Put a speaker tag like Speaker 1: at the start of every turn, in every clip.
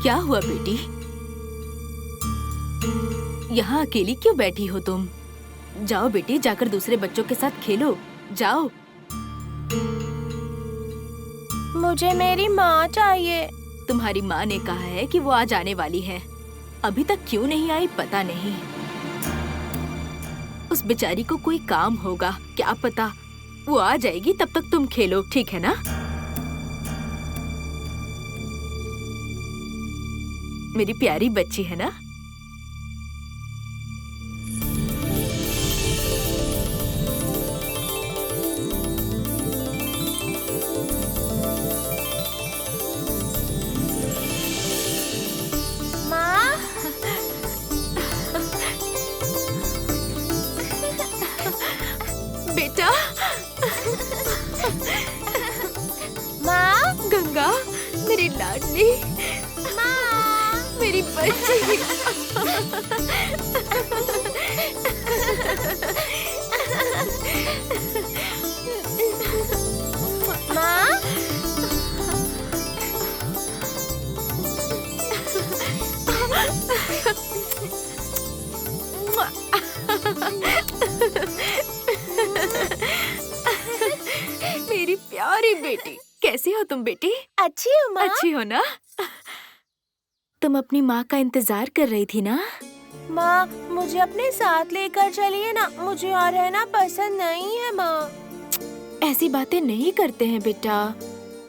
Speaker 1: क्या हुआ बेटी? यहाँ अकेली क्यों बैठी हो तुम? जाओ बेटी, जाकर दूसरे बच्चों के साथ खेलो, जाओ।
Speaker 2: मुझे मेरी माँ चाहिए।
Speaker 1: तुम्हारी माँ ने कहा है कि वो आज आने वाली है। अभी तक क्यों नहीं आई पता नहीं। उस बेचारी को कोई काम होगा, क्या पता। वो आ जाएगी, तब तक तुम खेलो, ठीक है ना? मेरी प्यारी बच्ची है ना?
Speaker 2: माँ,
Speaker 1: बेटा।
Speaker 2: माँ,
Speaker 1: गंगा, मेरी लाडली,
Speaker 2: माँ,
Speaker 1: मेरी बच्ची।
Speaker 2: माँ।
Speaker 1: मेरी प्यारी बेटी, कैसी हो तुम बेटी?
Speaker 2: अच्छी हूँ माँ।
Speaker 1: अच्छी हो ना? तुम अपनी माँ का इंतजार कर रही थी ना?
Speaker 2: माँ, मुझे अपने साथ लेकर चलिए ना, मुझे यहाँ रहना पसंद नहीं है माँ।
Speaker 1: ऐसी बातें नहीं करते हैं बेटा।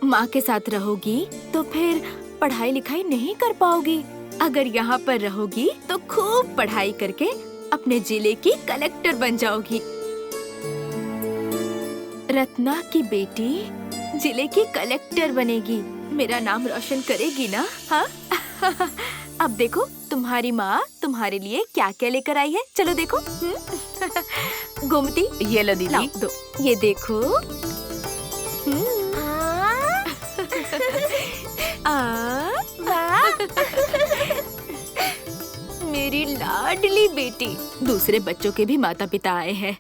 Speaker 1: माँ के साथ रहोगी तो फिर पढ़ाई लिखाई नहीं कर पाओगी। अगर यहाँ पर रहोगी तो खूब पढ़ाई करके अपने जिले की कलेक्टर बन जाओगी। रत्ना की बेटी जिले की कलेक्टर बनेगी, मेरा नाम रोशन करेगी ना? हाँ? अब देखो तुम्हारी माँ तुम्हारे लिए क्या क्या लेकर आई है, चलो देखो। गोमती,
Speaker 3: ये लो दीदी।
Speaker 1: लाओ, दो, ये देखो।
Speaker 2: वाह।
Speaker 1: मेरी लाडली बेटी। दूसरे बच्चों के भी माता पिता आए हैं।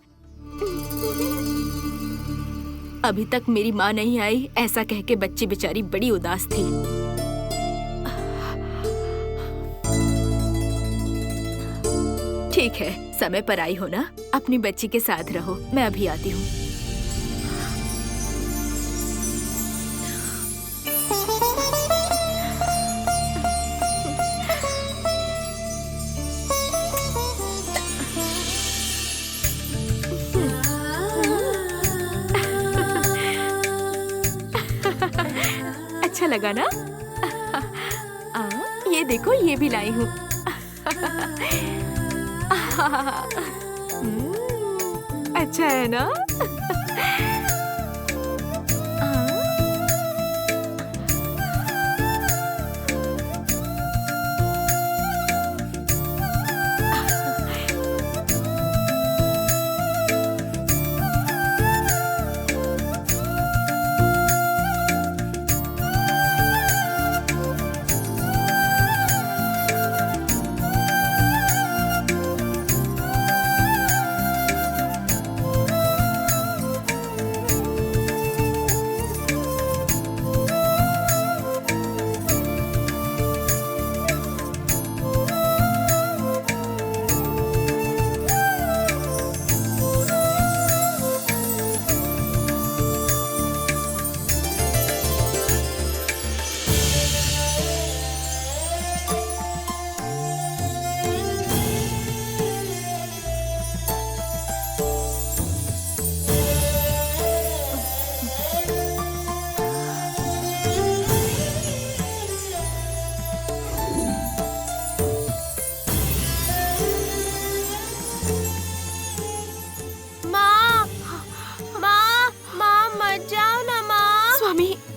Speaker 1: अभी तक मेरी माँ नहीं आई, ऐसा कह के बच्ची बेचारी बड़ी उदास थी। ठीक है, समय पर आई हो ना, अपनी बच्ची के साथ रहो, मैं अभी आती हूँ। अच्छा लगा ना? ये देखो, ये भी लाई हूँ। अच्छा है ना?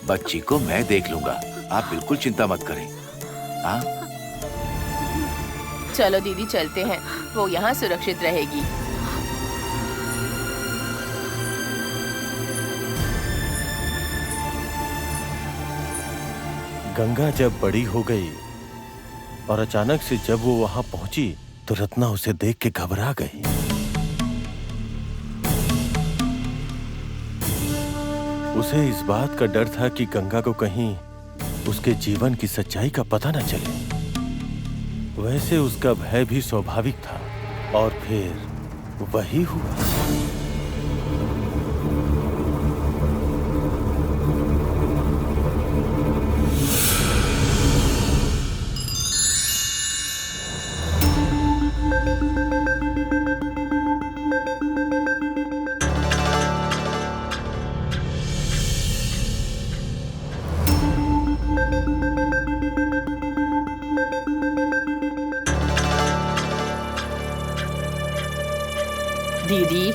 Speaker 4: बच्ची को मैं देख लूंगा, आप बिल्कुल चिंता मत करें। हाँ?
Speaker 3: चलो दीदी चलते हैं, वो यहाँ सुरक्षित रहेगी।
Speaker 5: गंगा जब बड़ी हो गई और अचानक से जब वो वहां पहुंची तो रत्ना उसे देख के घबरा गई। उसे इस बात का डर था कि गंगा को कहीं उसके जीवन की सच्चाई का पता न चले। वैसे उसका भय भी स्वाभाविक था और फिर वही हुआ।
Speaker 3: दीदी,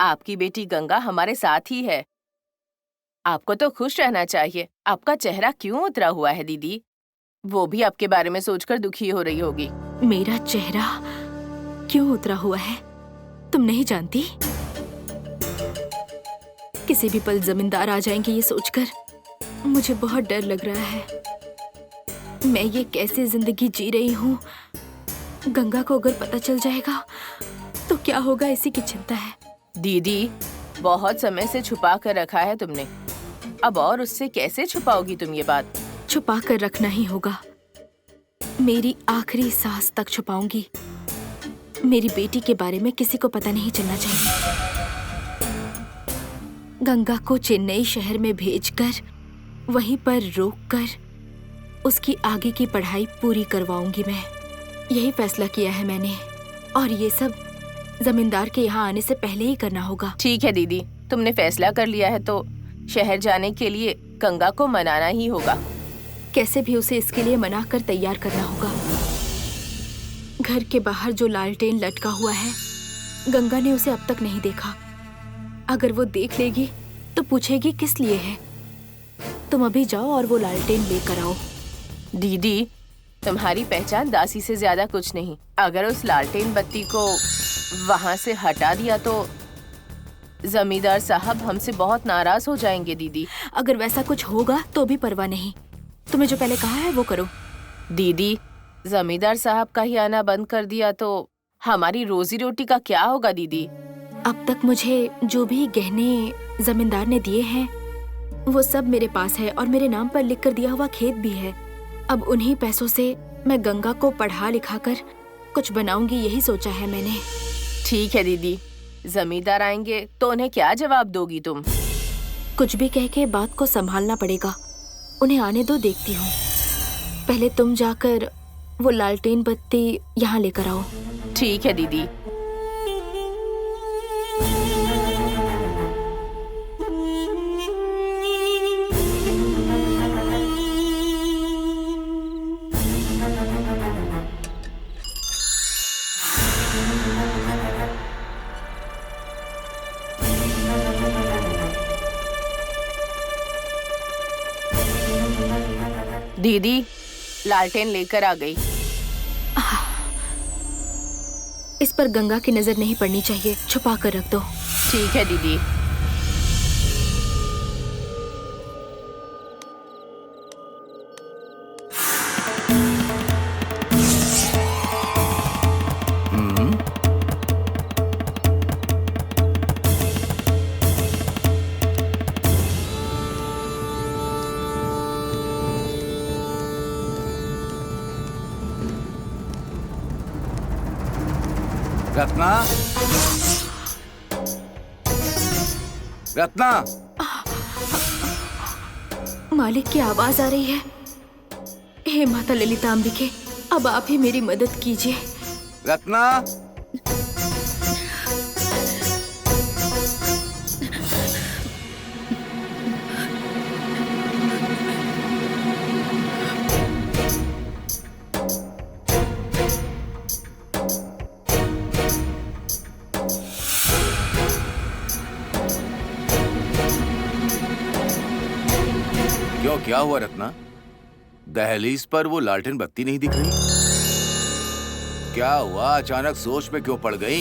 Speaker 3: आपकी बेटी गंगा हमारे साथ ही है। आपको तो खुश रहना चाहिए। आपका चेहरा क्यों उतरा हुआ है दीदी? वो भी आपके बारे में सोचकर दुखी हो रही होगी।
Speaker 1: मेरा चेहरा क्यों उतरा हुआ है तुम नहीं जानती? किसी भी पल जमींदार आ जाएंगे ये सोचकर मुझे बहुत डर लग रहा है। मैं ये कैसे जिंदगी जी रही हूँ, गंगा को अगर पता चल जाएगा तो क्या होगा, इसी की चिंता है।
Speaker 3: दीदी, बहुत समय से छुपा कर रखा है तुमने, अब और उससे कैसे छुपाओगी तुम ये बात?
Speaker 1: छुपा कर रखना ही होगा। मेरी आखिरी सांस तक छुपाऊंगी। मेरी बेटी के बारे में किसी को पता नहीं चलना चाहिए। गंगा को चेन्नई शहर में भेजकर वहीं पर रोककर उसकी आगे की पढ़ाई पूरी करवाऊंगी मैं। यही फैसला किया है मैंने और ये सब जमींदार के यहाँ आने से पहले ही करना होगा।
Speaker 3: ठीक है दीदी, तुमने फैसला कर लिया है तो शहर जाने के लिए गंगा को मनाना ही होगा।
Speaker 1: कैसे भी उसे इसके लिए मना कर तैयार करना होगा। घर के बाहर जो लालटेन लटका हुआ है, गंगा ने उसे अब तक नहीं देखा। अगर वो देख लेगी तो पूछेगी किस लिए है। तुम अभी जाओ और वो लालटेन लेकर आओ।
Speaker 3: दीदी, तुम्हारी पहचान दासी से ज्यादा कुछ नहीं। अगर उस लालटेन बत्ती को वहाँ से हटा दिया तो जमींदार साहब हमसे बहुत नाराज हो जाएंगे दीदी।
Speaker 1: अगर वैसा कुछ होगा तो भी परवाह नहीं। तुम्हें जो पहले कहा है वो करो।
Speaker 3: दीदी, जमींदार साहब का ही आना बंद कर दिया तो हमारी रोजी रोटी का क्या होगा दीदी?
Speaker 1: अब तक मुझे जो भी गहने जमींदार ने दिए हैं वो सब मेरे पास है और मेरे नाम पर लिख कर दिया हुआ खेत भी है। अब उन्हीं पैसों से मैं गंगा को पढ़ा लिखा कर कुछ बनाऊंगी, यही सोचा है मैंने।
Speaker 3: ठीक है दीदी, जमींदार आएंगे तो उन्हें क्या जवाब दोगी तुम?
Speaker 1: कुछ भी कह के बात को संभालना पड़ेगा। उन्हें आने दो, देखती हूँ। पहले तुम जाकर वो लालटेन बत्ती यहाँ लेकर आओ।
Speaker 3: ठीक है दीदी। दीदी, लालटेन लेकर आ गई।
Speaker 1: इस पर गंगा की नजर नहीं पड़नी चाहिए, छुपा कर रख दो।
Speaker 3: ठीक है दीदी।
Speaker 4: रत्ना, रत्ना,
Speaker 1: मालिक की आवाज आ रही है। हे माता ललिता अंबिके, अब आप ही मेरी मदद कीजिए।
Speaker 4: रत्ना, क्यों, क्या हुआ रत्ना? दहलीज पर वो लालटेन बत्ती नहीं दिख रही? क्या हुआ, अचानक सोच में क्यों पड़ गई?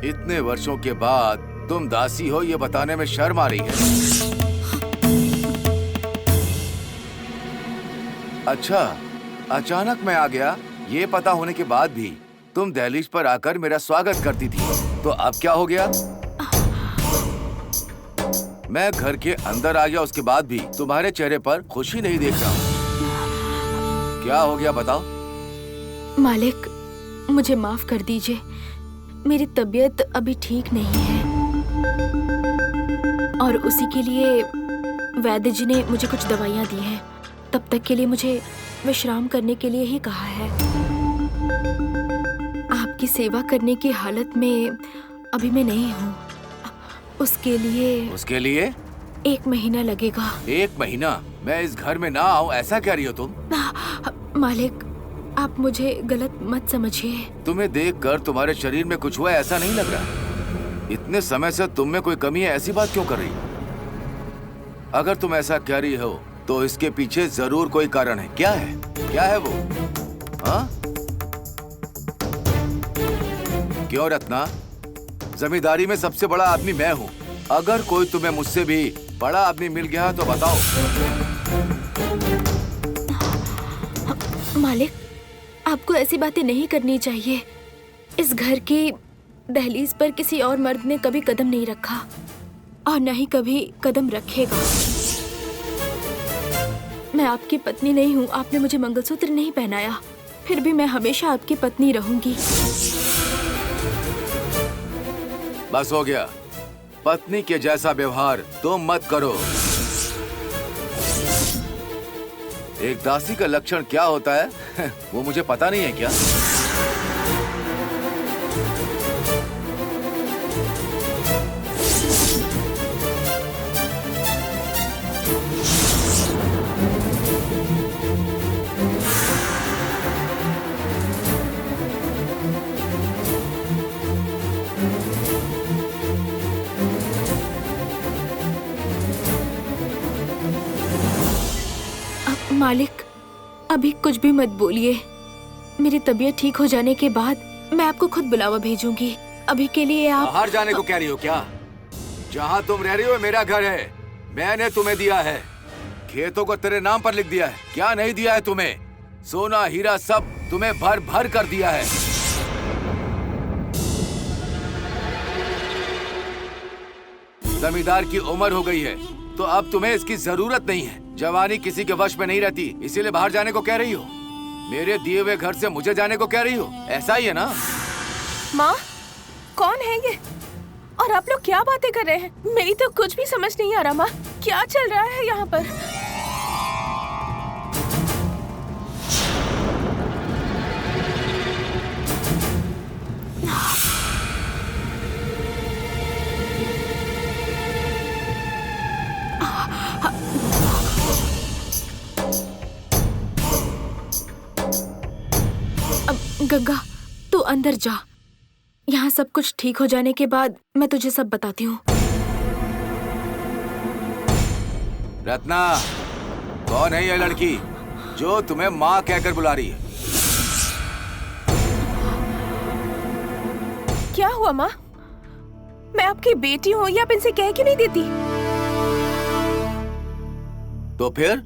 Speaker 4: इतने वर्षों के बाद तुम दासी हो ये बताने में शर्म आ रही है। अच्छा, अचानक मैं आ गया ये पता होने के बाद भी तुम दहलीज पर आकर मेरा स्वागत करती थी, तो अब क्या हो गया? मैं घर के अंदर आ गया उसके बाद भी तुम्हारे चेहरे पर खुशी नहीं देख रहा हूँ। क्या हो गया बताओ।
Speaker 1: मालिक, मुझे माफ कर दीजिए, मेरी तबीयत अभी ठीक नहीं है और उसी के लिए वैद्य जी ने मुझे कुछ दवाइयाँ दी हैं। तब तक के लिए मुझे विश्राम करने के लिए ही कहा है। आपकी सेवा करने की हालत में अभी मैं नहीं हूँ। उसके लिए 1 महीना लगेगा।
Speaker 4: 1 महीना? मैं इस घर में ना आऊँ ऐसा कह रही हो तुम?
Speaker 1: मालिक, आप मुझे गलत मत समझिए।
Speaker 4: तुम्हें देखकर तुम्हारे शरीर में कुछ हुआ ऐसा नहीं लग रहा। इतने समय से तुम में कोई कमी है ऐसी बात क्यों कर रही हो? अगर तुम ऐसा कह रही हो तो इसके पीछे जरूर कोई कारण है। क्या है वो? हाँ? क्यों रत्ना? जमींदारी में सबसे बड़ा आदमी मैं हूँ। अगर कोई तुम्हें मुझसे भी बड़ा आदमी मिल गया तो बताओ।
Speaker 1: मालिक, आपको ऐसी बातें नहीं करनी चाहिए। इस घर की दहलीज पर किसी और मर्द ने कभी कदम नहीं रखा और न ही कभी कदम रखेगा। मैं आपकी पत्नी नहीं हूँ, आपने मुझे मंगलसूत्र नहीं पहनाया, फिर भी मैं हमेशा आपकी पत्नी रहूंगी।
Speaker 4: बस हो गया। पत्नी के जैसा व्यवहार तुम मत करो। एक दासी का लक्षण क्या होता है वो मुझे पता नहीं है क्या?
Speaker 1: मालिक, अभी कुछ भी मत बोलिए। मेरी तबीयत ठीक हो जाने के बाद मैं आपको खुद बुलावा भेजूंगी। अभी के लिए आप
Speaker 4: बाहर जाने को कह रही हो क्या? जहाँ तुम रह रही हो मेरा घर है, मैंने तुम्हें दिया है। खेतों को तेरे नाम पर लिख दिया है। क्या नहीं दिया है तुम्हें? सोना हीरा सब तुम्हें भर भर कर दिया है। जमींदार की उम्र हो गई है तो अब तुम्हें इसकी जरूरत नहीं है। जवानी किसी के वश में नहीं रहती, इसीलिए बाहर जाने को कह रही हो। मेरे दिए हुए घर से मुझे जाने को कह रही हो, ऐसा ही है ना?
Speaker 2: माँ, कौन है ये? और आप लोग क्या बातें कर रहे हैं? मेरी तो कुछ भी समझ नहीं आ रहा। माँ, क्या चल रहा है यहाँ पर?
Speaker 1: गंगा, तू अंदर जा। यहाँ सब कुछ ठीक हो जाने के बाद मैं तुझे सब बताती हूँ।
Speaker 4: रत्ना, कौन है ये लड़की जो तुम्हें माँ कहकर बुला रही है?
Speaker 2: क्या हुआ माँ? मैं आपकी बेटी हूँ, या आप इनसे कह के नहीं देती?
Speaker 4: तो फिर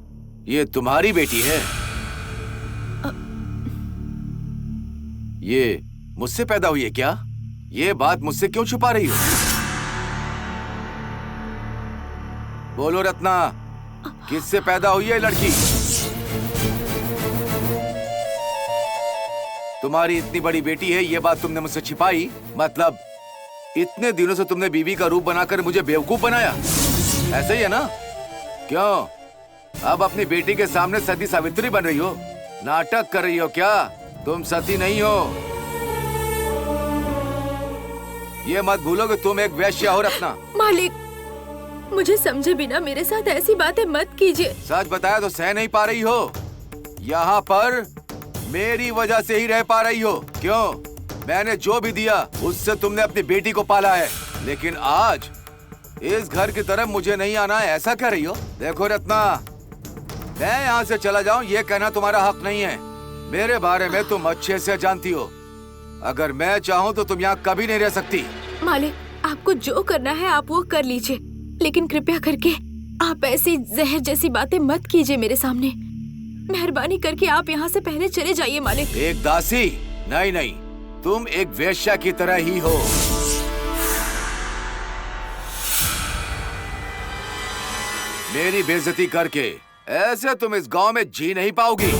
Speaker 4: ये तुम्हारी बेटी है? ये मुझसे पैदा हुई है क्या? ये बात मुझसे क्यों छुपा रही हो? बोलो रत्ना, किससे पैदा हुई है लड़की? तुम्हारी इतनी बड़ी बेटी है, ये बात तुमने मुझसे छिपाई? मतलब इतने दिनों से तुमने बीवी का रूप बनाकर मुझे बेवकूफ बनाया, ऐसे ही है ना? क्यों अब अपनी बेटी के सामने सती सावित्री बन रही हो? नाटक कर रही हो क्या? तुम सती नहीं हो। ये मत भूलो कि तुम एक वेश्या हो रत्ना।
Speaker 1: मालिक, मुझे समझे बिना मेरे साथ ऐसी बातें मत कीजिए।
Speaker 4: सच बताया तो सह नहीं पा रही हो। यहाँ पर मेरी वजह से ही रह पा रही हो। क्यों? मैंने जो भी दिया उससे तुमने अपनी बेटी को पाला है, लेकिन आज इस घर की तरफ मुझे नहीं आना है, ऐसा कह रही हो? देखो रत्ना, मैं यहाँ से चला जाऊँ ये कहना तुम्हारा हक नहीं है। मेरे बारे में तुम अच्छे से जानती हो। अगर मैं चाहूँ तो तुम यहाँ कभी नहीं रह सकती।
Speaker 1: मालिक, आपको जो करना है आप वो कर लीजिए, लेकिन कृपया करके आप ऐसी जहर जैसी बातें मत कीजिए मेरे सामने। मेहरबानी करके आप यहाँ से पहले चले जाइए मालिक।
Speaker 4: एक दासी? नहीं नहीं, तुम एक वेश्या की तरह ही हो। मेरी बेइज्जती करके ऐसे तुम इस गांव में जी नहीं पाओगी।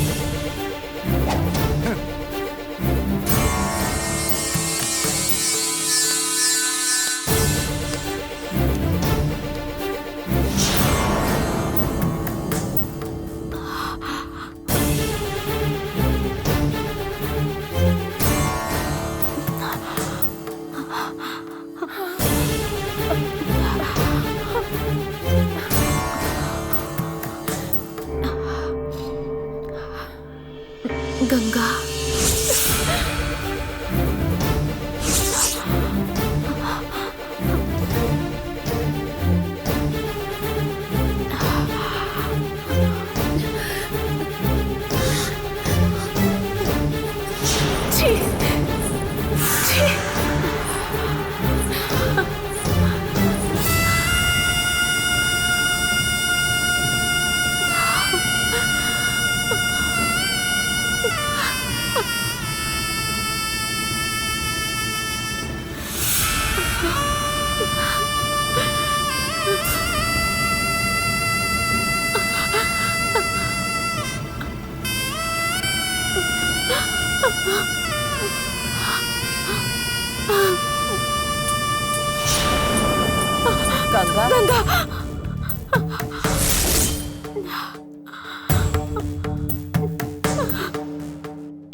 Speaker 1: गंगा,
Speaker 2: छी, छी।
Speaker 3: गंगा,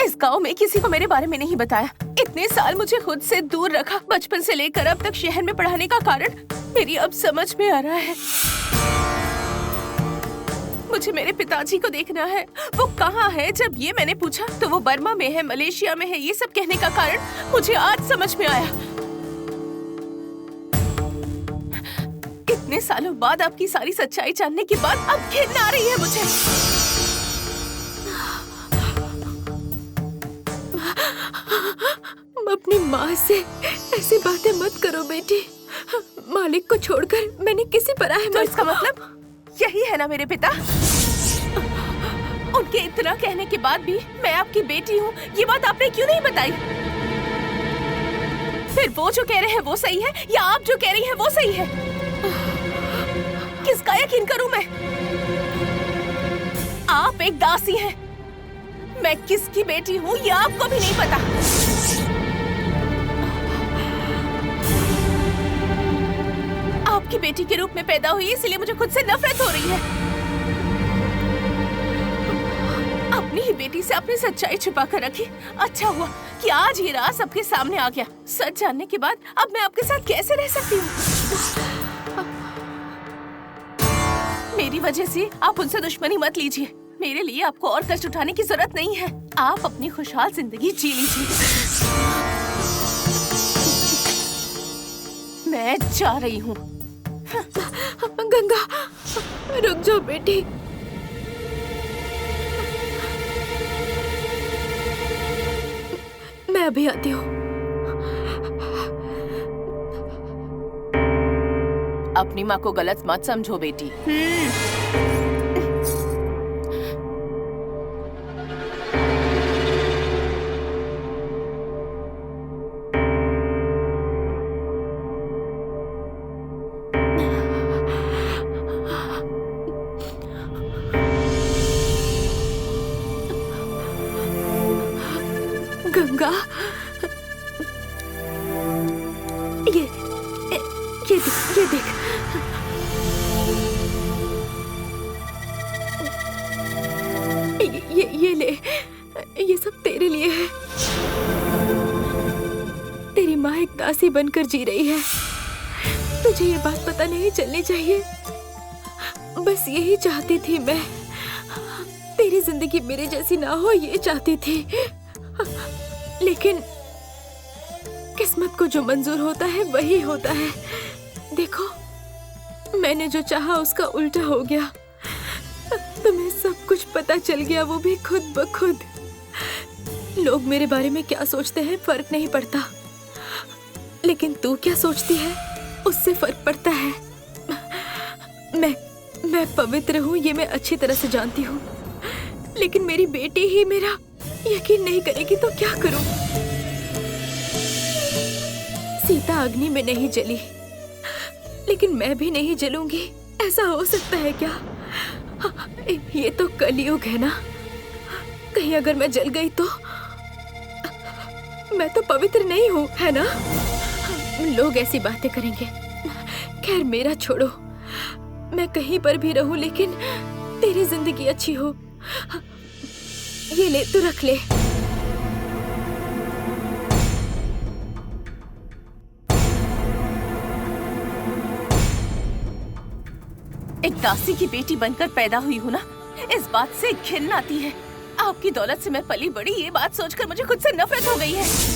Speaker 2: इस गांव में किसी को मेरे बारे में नहीं बताया। इतने साल मुझे खुद से दूर रखा, बचपन से लेकर अब तक शहर में पढ़ाने का कारण मेरी अब समझ में आ रहा है। मुझे मेरे पिताजी को देखना है, वो कहाँ है। जब ये मैंने पूछा तो वो बर्मा में है, मलेशिया में है। ये सब कहने का कारण मुझे आज समझ में आया। इतने सालों बाद आपकी सारी सच्चाई जानने के बाद अब घिन आ रही है मुझे।
Speaker 1: अपनी माँ से ऐसी बातें मत करो बेटी। मालिक को छोड़कर मैंने किसी पराये
Speaker 2: तो इसका मतलब यही है ना मेरे पिता? उनके इतना कहने के बाद भी मैं आपकी बेटी हूँ, ये बात आपने क्यों नहीं बताई? फिर वो जो कह रहे हैं वो सही है या आप जो कह रही हैं वो सही है? किसका यकीन करूं मैं? आप एक दासी हैं। मैं किसकी बेटी हूँ ये आपको भी नहीं पता। आपकी बेटी के रूप में पैदा हुई इसलिए मुझे खुद से नफरत हो रही है। अपनी ही बेटी से अपनी सच्चाई छुपा कर रखी। अच्छा हुआ कि आज ये राज सबके सामने आ गया। सच जानने के बाद अब मैं आपके साथ कैसे रह सकती हूँ? मेरी वजह से आप उनसे दुश्मनी मत लीजिए। मेरे लिए आपको और कष्ट उठाने की जरूरत नहीं है। आप अपनी खुशहाल जिंदगी जी लीजिए। मैं जा रही हूँ।
Speaker 1: गंगा, रुक जाओ बेटी। मैं अभी आती हूँ।
Speaker 3: अपनी माँ को गलत मत समझो बेटी।
Speaker 1: गंगा, ये देख। ये ले, ये सब तेरे लिए है। तेरी माँ एक दासी बनकर जी रही है। तुझे ये बात पता नहीं चलनी चाहिए। बस यही चाहती थी मैं। तेरी जिंदगी मेरे जैसी ना हो, ये चाहती थी। लेकिन किस्मत को जो मंजूर होता है वही होता है। देखो, मैंने जो चाहा उसका उल्टा हो गया। तुम्हें सब कुछ पता चल गया, वो भी खुद ब खुद। लोग मेरे बारे में क्या सोचते हैं फर्क नहीं पड़ता, लेकिन तू क्या सोचती है उससे फर्क पड़ता है। मैं पवित्र हूँ, ये मैं अच्छी तरह से जानती हूँ। लेकिन मेरी बेटी ही मेरा यकीन नहीं करेगी तो क्या करूं? सीता अग्नि में नहीं जली, लेकिन मैं भी नहीं जलूंगी ऐसा हो सकता है क्या? ये तो कलयुग है ना। कहीं अगर मैं जल गई तो मैं तो पवित्र नहीं हूँ, है ना? लोग ऐसी बातें करेंगे। खैर मेरा छोड़ो, मैं कहीं पर भी रहूं लेकिन तेरी जिंदगी अच्छी हो। ये ले, तू रख ले।
Speaker 2: एक दासी की बेटी बनकर पैदा हुई हूँ ना, इस बात से घिन आती है। आपकी दौलत से मैं पली बड़ी, ये बात सोचकर मुझे खुद से नफरत हो गई है।